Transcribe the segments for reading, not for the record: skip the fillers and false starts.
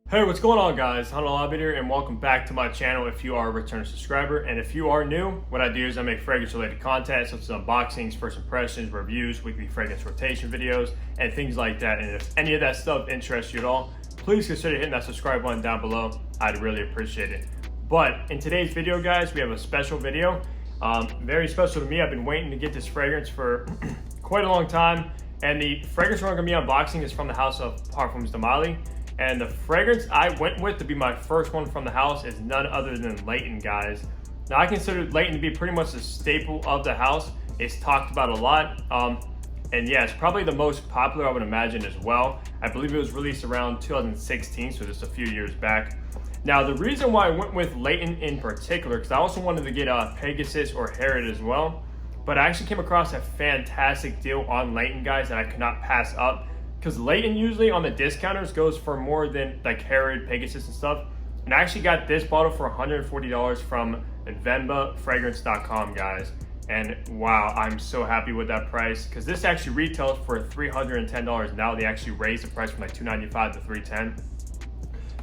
Hey, what's going on, guys? Huntitled here, and welcome back to my channel if you are a return subscriber. And if you are new, what I do is I make fragrance related content such as unboxings, first impressions, reviews, weekly fragrance rotation videos, and things like that. And if any of that stuff interests you at all, please consider hitting that subscribe button down below. I'd really appreciate it. But in today's video, guys, we have a special video. Very special to me. I've been waiting to get this fragrance for quite a long time. And the fragrance we're going to be unboxing is from the house of Parfums de Mali. And the fragrance I went with to be my first one from the house is none other than Layton, guys. Now, I consider Layton to be pretty much the staple of the house. It's talked about a lot. And yeah, it's probably the most popular, I would imagine, as well. I believe it was released around 2016, so just a few years back. Now, the reason why I went with Layton in particular, because I also wanted to get Pegasus or Harriet as well, but I actually came across a fantastic deal on Layton, guys, that I could not pass up. Because Layton usually on the discounters goes for more than like Harriet, Pegasus and stuff. And I actually got this bottle for $140 from venbafragrance.com, guys. And wow, I'm so happy with that price, because this actually retails for $310. Now they actually raised the price from like $295 to $310.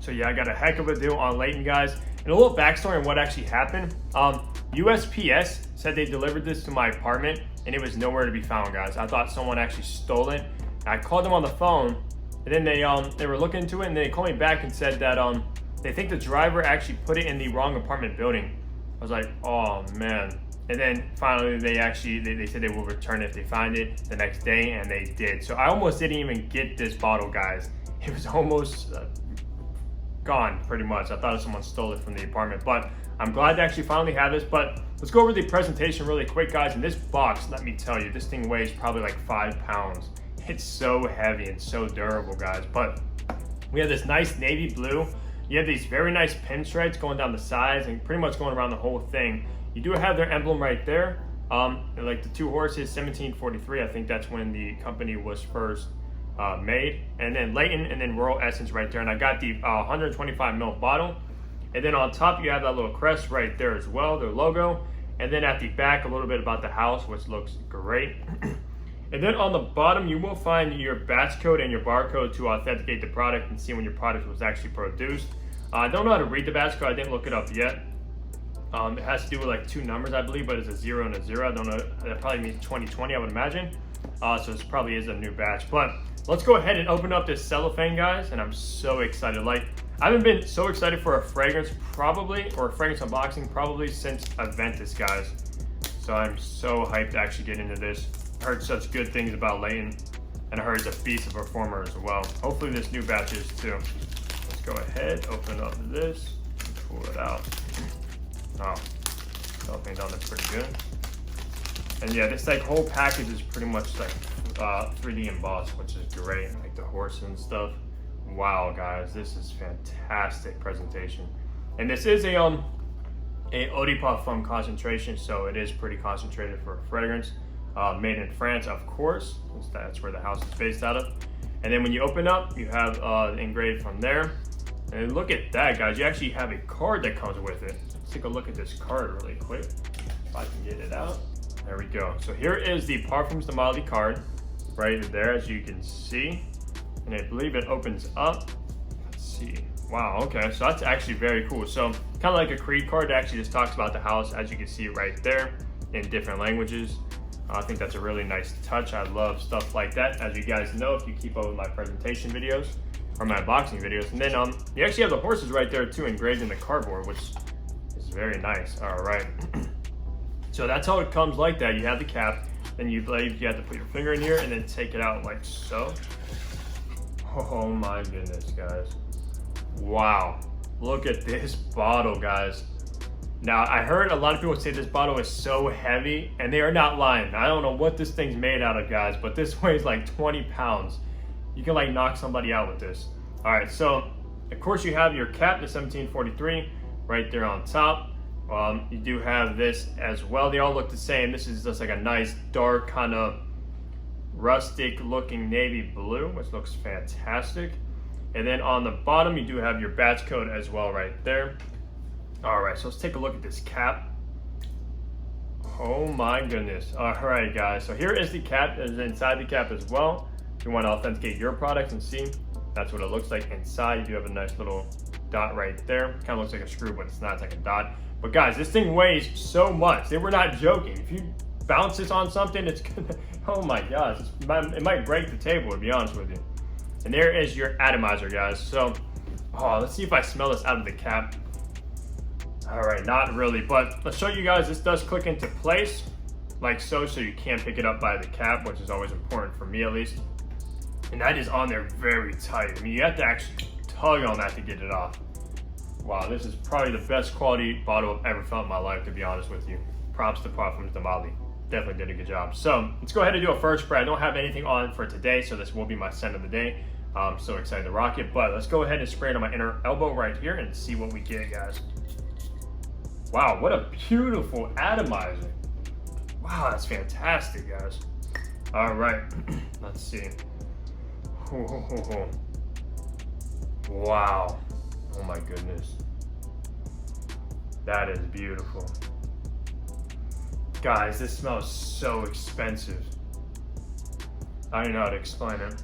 So yeah, I got a heck of a deal on Layton, guys. And a little backstory on what actually happened. USPS said they delivered this to my apartment and it was nowhere to be found, guys. I thought someone actually stole it. I called them on the phone, and then they were looking into it, and they called me back and said that they think the driver actually put it in the wrong apartment building. I was like, oh man. And then finally they said they will return it if they find it the next day, and they did. So I almost didn't even get this bottle, guys. It was almost gone pretty much. I thought someone stole it from the apartment, but I'm glad to actually finally have this. But let's go over the presentation really quick, guys. And this box, let me tell you, this thing weighs probably like 5 pounds. It's so heavy and so durable, guys. But we have this nice navy blue. You have these very nice pinstripes going down the sides and pretty much going around the whole thing. You do have their emblem right there. Like the two horses, 1743. I think that's when the company was first made. And then Layton and then Royal Essence right there. And I got the 125 ml bottle. And then on top, you have that little crest right there as well, their logo. And then at the back, a little bit about the house, which looks great. And then on the bottom, you will find your batch code and your barcode to authenticate the product and see when your product was actually produced. I don't know how to read the batch code. I didn't look it up yet. It has to do with like 2 numbers, I believe, but it's a 0 and a 0. I don't know. That probably means 2020, I would imagine. So this probably is a new batch. But let's go ahead and open up this cellophane, guys. And I'm so excited. Like, I haven't been so excited for a fragrance or a fragrance unboxing probably since Aventus, guys. So I'm so hyped to actually get into this. I heard such good things about Layton, and I heard it's a beast of a performer as well. Hopefully this new batch is too. Let's go ahead, open up this, and pull it out. Oh, everything's on there pretty good. And yeah, this like whole package is pretty much like 3D embossed, which is great. Like the horse and stuff. Wow, guys, this is fantastic presentation. And this is a eau de parfum concentration, so it is pretty concentrated for a fragrance. Made in France, of course, since that's where the house is based out of. And then when you open up, you have engraved from there. And look at that, guys. You actually have a card that comes with it. Let's take a look at this card really quick, if I can get it out. There we go. So here is the Parfums de Mali card, right there, as you can see. And I believe it opens up. Let's see. Wow, okay, so that's actually very cool. So kind of like a Creed card that actually just talks about the house, as you can see right there, in different languages. I think that's a really nice touch. I love stuff like that, as you guys know if you keep up with my presentation videos or my unboxing videos. And then you actually have the horses right there too, engraved in the cardboard, which is very nice. All right. So that's how it comes like that. You have the cap, then you have to put your finger in here and then take it out like so. Oh my goodness, guys. Wow. Look at this bottle, guys. Now, I heard a lot of people say this bottle is so heavy, and they are not lying. I don't know what this thing's made out of, guys, but this weighs like 20 pounds. You can like knock somebody out with this. All right, so of course you have your cap, the 1743, right there on top. You do have this as well. They all look the same. This is just like a nice dark kind of rustic looking navy blue, which looks fantastic. And then on the bottom, you do have your batch code as well right there. All right, so let's take a look at this cap. Oh my goodness. All right, guys. So here is the cap. There's inside the cap as well. If you want to authenticate your products and see. That's what it looks like inside. You do have a nice little dot right there. Kind of looks like a screw, but it's not. It's like a dot. But guys, this thing weighs so much. They were not joking. If you bounce this on something, it's gonna, oh my gosh, it might break the table, to be honest with you. And there is your atomizer, guys. So, let's see if I smell this out of the cap. All right, not really, but let's show you guys. This does click into place like so you can't pick it up by the cap, which is always important for me at least. And that is on there very tight. I mean, you have to actually tug on that to get it off. Wow, this is probably the best quality bottle I've ever felt in my life, to be honest with you. Props to Parfums de Mali. Definitely did a good job. So let's go ahead and do a first spray. I don't have anything on for today, so this will be my scent of the day. I'm so excited to rock it, but let's go ahead and spray it on my inner elbow right here and see what we get, guys. Wow, what a beautiful atomizer. Wow, that's fantastic, guys. All right, let's see. Wow, oh my goodness. That is beautiful. Guys, this smells so expensive. I don't know how to explain it.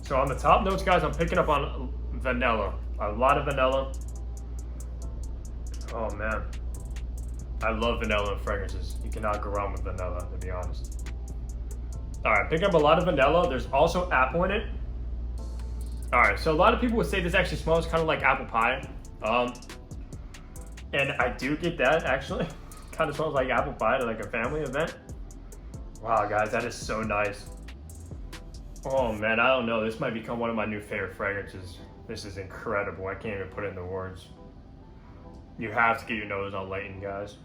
So on the top notes, guys, I'm picking up on vanilla. A lot of vanilla. Oh man, I love vanilla in fragrances. You cannot go wrong with vanilla, to be honest. All right, picking up a lot of vanilla. There's also apple in it. All right, so a lot of people would say this actually smells kind of like apple pie. And I do get that, actually. Kind of smells like apple pie to like a family event. Wow, guys, that is so nice. Oh man, I don't know. This might become one of my new favorite fragrances. This is incredible. I can't even put it into words. You have to get your nose on Layton, guys.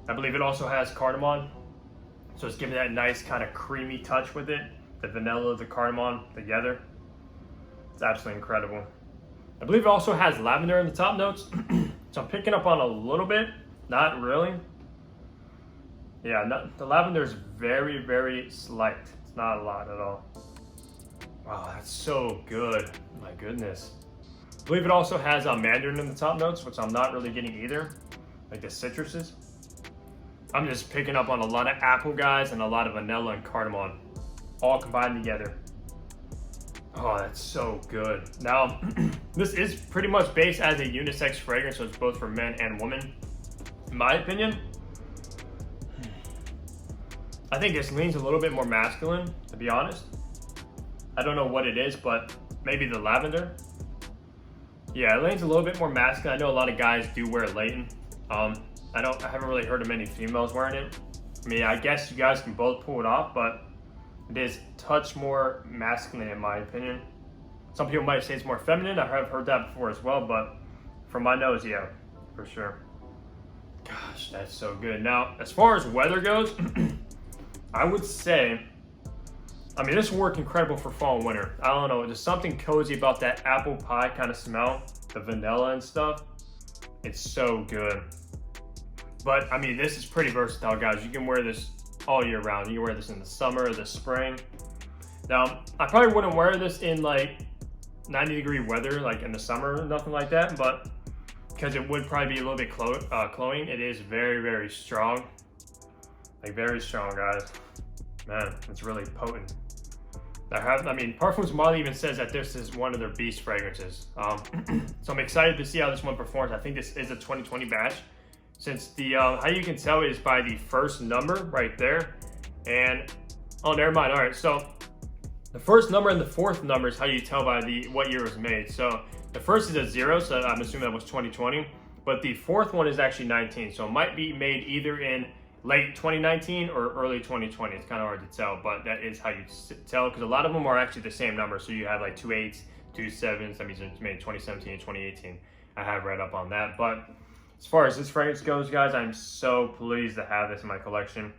I believe it also has cardamom. So it's giving that nice kind of creamy touch with it. The vanilla, the cardamom together. It's absolutely incredible. I believe it also has lavender in the top notes. So I'm picking up on a little bit. Not really. Yeah, the lavender is very, very slight. It's not a lot at all. Wow, that's so good. My goodness. I believe it also has mandarin in the top notes, which I'm not really getting either. Like the citruses. I'm just picking up on a lot of apple, guys, and a lot of vanilla and cardamom. All combined together. Oh, that's so good. Now, this is pretty much based as a unisex fragrance, so it's both for men and women. In my opinion, I think this leans a little bit more masculine, to be honest. I don't know what it is, but maybe the lavender. Yeah, it leans a little bit more masculine. I know a lot of guys do wear Layton. I haven't really heard of many females wearing it. I mean, I guess you guys can both pull it off, but it is a touch more masculine in my opinion. Some people might say it's more feminine. I have heard that before as well, but from my nose, yeah, for sure. Gosh, that's so good. Now, as far as weather goes, I would say, I mean, this will work incredible for fall and winter. I don't know, there's something cozy about that apple pie kind of smell, the vanilla and stuff. It's so good. But I mean, this is pretty versatile, guys. You can wear this all year round. You can wear this in the summer, the spring. Now, I probably wouldn't wear this in like 90-degree weather, like in the summer, nothing like that, but because it would probably be a little bit cloying, it is very, very strong. Like very strong, guys. Man, it's really potent. I mean, Parfums de Mali even says that this is one of their beast fragrances. So I'm excited to see how this one performs. I think this is a 2020 batch. Since the, how you can tell is by the first number right there. And, oh, never mind. All right, so the first number and the fourth number is how you tell by what year it was made. So the first is a 0, so I'm assuming that was 2020. But the fourth one is actually 19. So it might be made either in late 2019 or early 2020. It's kind of hard to tell, but that is how you tell, because a lot of them are actually the same number. So you have like 2 8s, 2 7s. That means it's made 2017 and 2018. I have read up on that. But as far as this fragrance goes, guys, I'm so pleased to have this in my collection.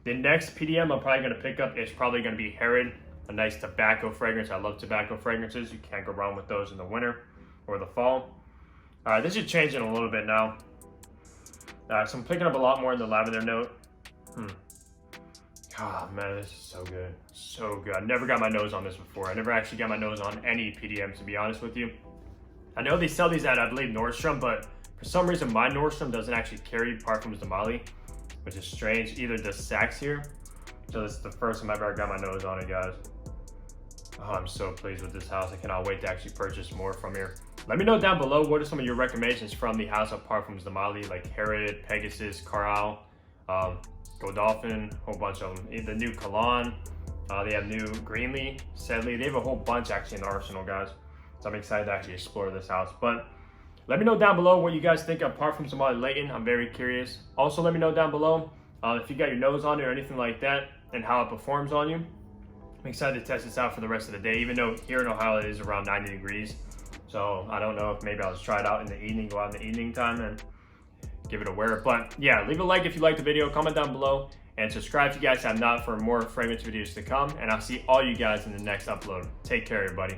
The next PDM I'm probably going to pick up is probably going to be Herod, a nice tobacco fragrance. I love tobacco fragrances. You can't go wrong with those in the winter or the fall. All right, this is changing a little bit now. So I'm picking up a lot more in the lavender note. Oh man, this is so good. So good. I never got my nose on this before. I never actually got my nose on any PDMs, to be honest with you. I know they sell these at, I believe, Nordstrom, but for some reason my Nordstrom doesn't actually carry Parfums de Mali, which is strange. Either does Saks here. So this is the first time ever I got my nose on it, guys. Oh, I'm so pleased with this house. I cannot wait to actually purchase more from here. Let me know down below what are some of your recommendations from the house of Parfums de Mali, like Harriet, Pegasus, Coral, Godolphin, a whole bunch of them. The new Cologne, they have new Greenlee, Sedley. They have a whole bunch actually in the arsenal, guys. So I'm excited to actually explore this house. But let me know down below what you guys think of Parfums de Mali Layton. I'm very curious. Also, let me know down below if you got your nose on it or anything like that and how it performs on you. I'm excited to test this out for the rest of the day, even though here in Ohio it is around 90 degrees. So I don't know if maybe I'll just try it out in the evening, go out in the evening time and give it a wear. But yeah, leave a like if you liked the video, comment down below, and subscribe if you guys have not for more fragrance videos to come. And I'll see all you guys in the next upload. Take care, everybody.